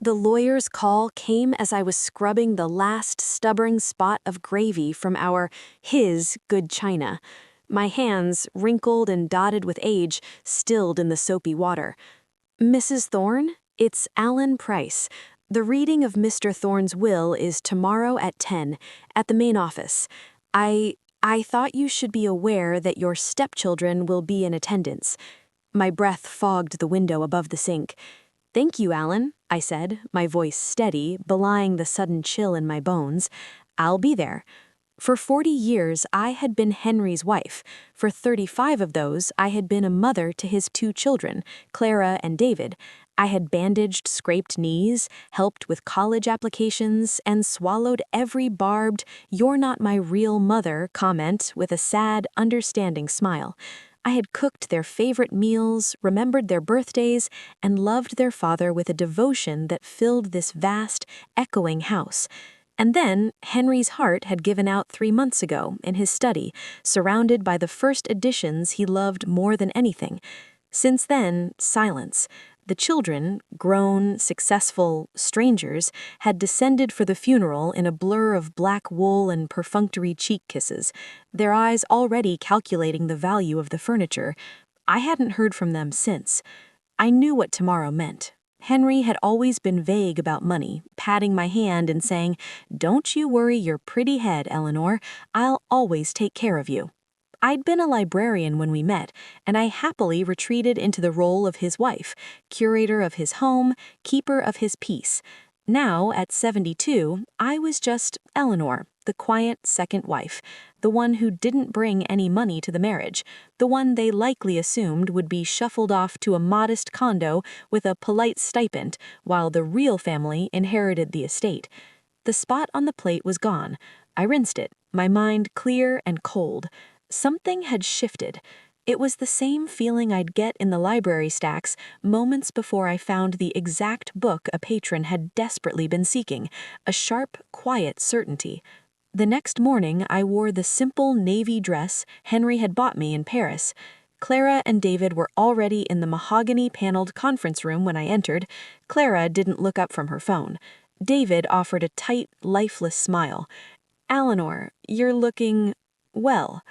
The lawyer's call came as I was scrubbing the last stubborn spot of gravy from his good china. My hands, wrinkled and dotted with age, stilled in the soapy water. Mrs. Thorne, it's Alan Price. The reading of Mr. Thorne's will is tomorrow at 10, at the main office. I thought you should be aware that your stepchildren will be in attendance. My breath fogged the window above the sink. Thank you, Alan, I said, my voice steady, belying the sudden chill in my bones. I'll be there. For 40 years, I had been Henry's wife. For 35 of those, I had been a mother to his 2 children, Clara and David. I had bandaged scraped knees, helped with college applications, and swallowed every barbed, "You're not my real mother" comment with a sad, understanding smile. I had cooked their favorite meals, remembered their birthdays, and loved their father with a devotion that filled this vast, echoing house. And then Henry's heart had given out 3 months ago in his study, surrounded by the first editions he loved more than anything. Since then, silence. The children, grown, successful, strangers, had descended for the funeral in a blur of black wool and perfunctory cheek kisses, their eyes already calculating the value of the furniture. I hadn't heard from them since. I knew what tomorrow meant. Henry had always been vague about money, patting my hand and saying, "Don't you worry your pretty head, Eleanor. I'll always take care of you." I'd been a librarian when we met, and I happily retreated into the role of his wife, curator of his home, keeper of his peace. Now, at 72, I was just Eleanor, the quiet second wife, the one who didn't bring any money to the marriage, the one they likely assumed would be shuffled off to a modest condo with a polite stipend, while the real family inherited the estate. The spot on the plate was gone. I rinsed it, my mind clear and cold. Something had shifted. It was the same feeling I'd get in the library stacks moments before I found the exact book a patron had desperately been seeking, a sharp, quiet certainty. The next morning, I wore the simple navy dress Henry had bought me in Paris. Clara and David were already in the mahogany-paneled conference room when I entered. Clara didn't look up from her phone. David offered a tight, lifeless smile. "Eleanor, you're looking well."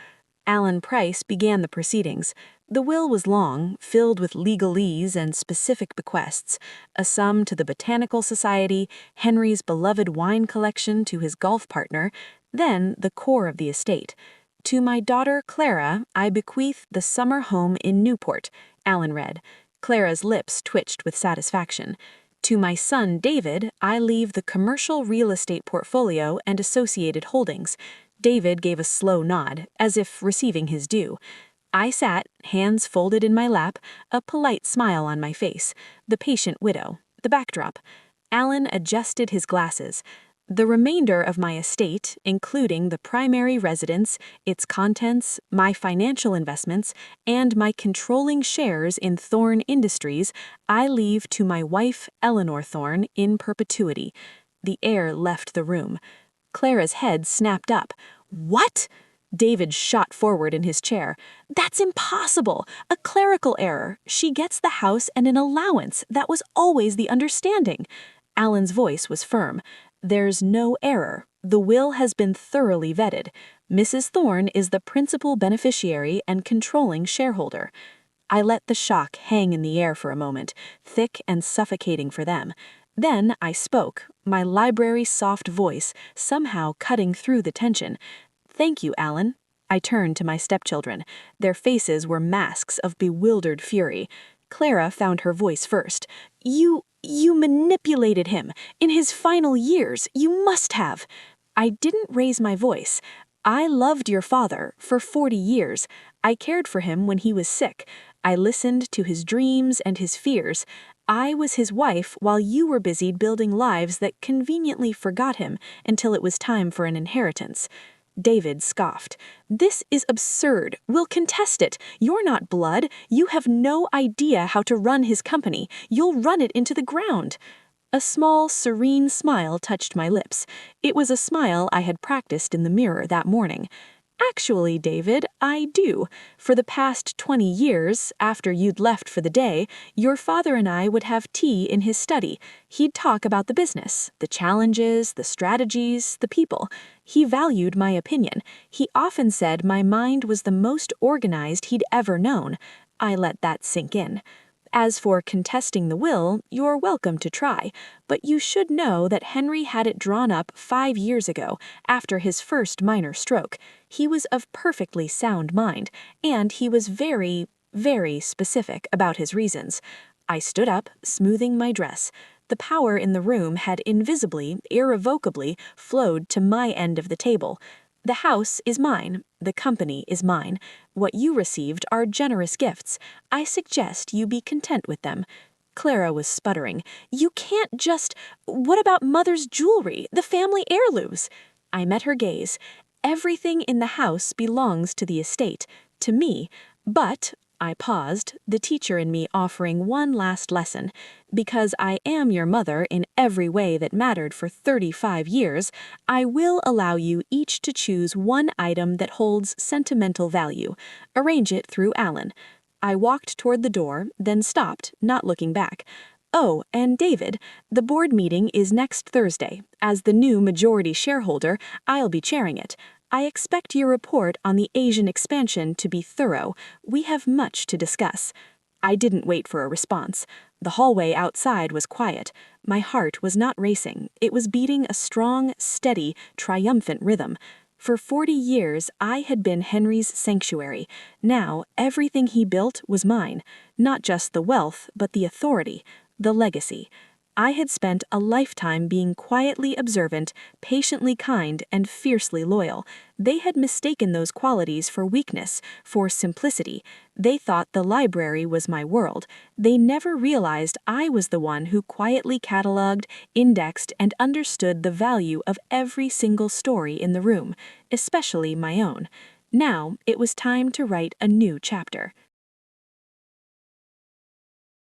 Alan Price began the proceedings. The will was long, filled with legalese and specific bequests, a sum to the Botanical Society, Henry's beloved wine collection to his golf partner, then the core of the estate. "To my daughter Clara, I bequeath the summer home in Newport," Alan read. Clara's lips twitched with satisfaction. "To my son David, I leave the commercial real estate portfolio and associated holdings." David gave a slow nod, as if receiving his due. I sat, hands folded in my lap, a polite smile on my face, the patient widow, the backdrop. Alan adjusted his glasses. "The remainder of my estate, including the primary residence, its contents, my financial investments, and my controlling shares in Thorne Industries, I leave to my wife, Eleanor Thorne, in perpetuity." The air left the room. Clara's head snapped up. "What?" David shot forward in his chair. "That's impossible! A clerical error. She gets the house and an allowance. That was always the understanding." Alan's voice was firm. "There's no error. The will has been thoroughly vetted. Mrs. Thorne is the principal beneficiary and controlling shareholder." I let the shock hang in the air for a moment, thick and suffocating for them. Then I spoke, my library's soft voice somehow cutting through the tension. "Thank you, Alan." I turned to my stepchildren. Their faces were masks of bewildered fury. Clara found her voice first. You manipulated him. In his final years, you must have." I didn't raise my voice. "I loved your father for 40 years. I cared for him when he was sick. I listened to his dreams and his fears. I was his wife while you were busied building lives that conveniently forgot him until it was time for an inheritance." David scoffed. "This is absurd. We'll contest it. You're not blood. You have no idea how to run his company. You'll run it into the ground." A small, serene smile touched my lips. It was a smile I had practiced in the mirror that morning. Actually, David, I do. For the past 20 years, after you'd left for the day, your father and I would have tea in his study. He'd talk about the business, the challenges, the strategies, the people. He valued my opinion. He often said my mind was the most organized he'd ever known. I let that sink in. As for contesting the will, you're welcome to try, but you should know that Henry had it drawn up 5 years ago, after his first minor stroke. He was of perfectly sound mind, and he was very, very specific about his reasons. I stood up, smoothing my dress. The power in the room had invisibly, irrevocably flowed to my end of the table. The house is mine. The company is mine. What you received are generous gifts. I suggest you be content with them. Clara was sputtering. You can't just... What about Mother's jewelry, the family heirlooms? I met her gaze. Everything in the house belongs to the estate, to me, but... I paused, the teacher in me offering one last lesson. Because I am your mother in every way that mattered for 35 years, I will allow you each to choose one item that holds sentimental value. Arrange it through Alan. I walked toward the door, then stopped, not looking back. Oh, and David, the board meeting is next Thursday. As the new majority shareholder, I'll be chairing it. I expect your report on the Asian expansion to be thorough. We have much to discuss. I didn't wait for a response. The hallway outside was quiet. My heart was not racing. It was beating a strong, steady, triumphant rhythm. For 40 years, I had been Henry's sanctuary. Now, everything he built was mine. Not just the wealth, but the authority, the legacy. I had spent a lifetime being quietly observant, patiently kind, and fiercely loyal. They had mistaken those qualities for weakness, for simplicity. They thought the library was my world. They never realized I was the one who quietly cataloged, indexed, and understood the value of every single story in the room, especially my own. Now, it was time to write a new chapter.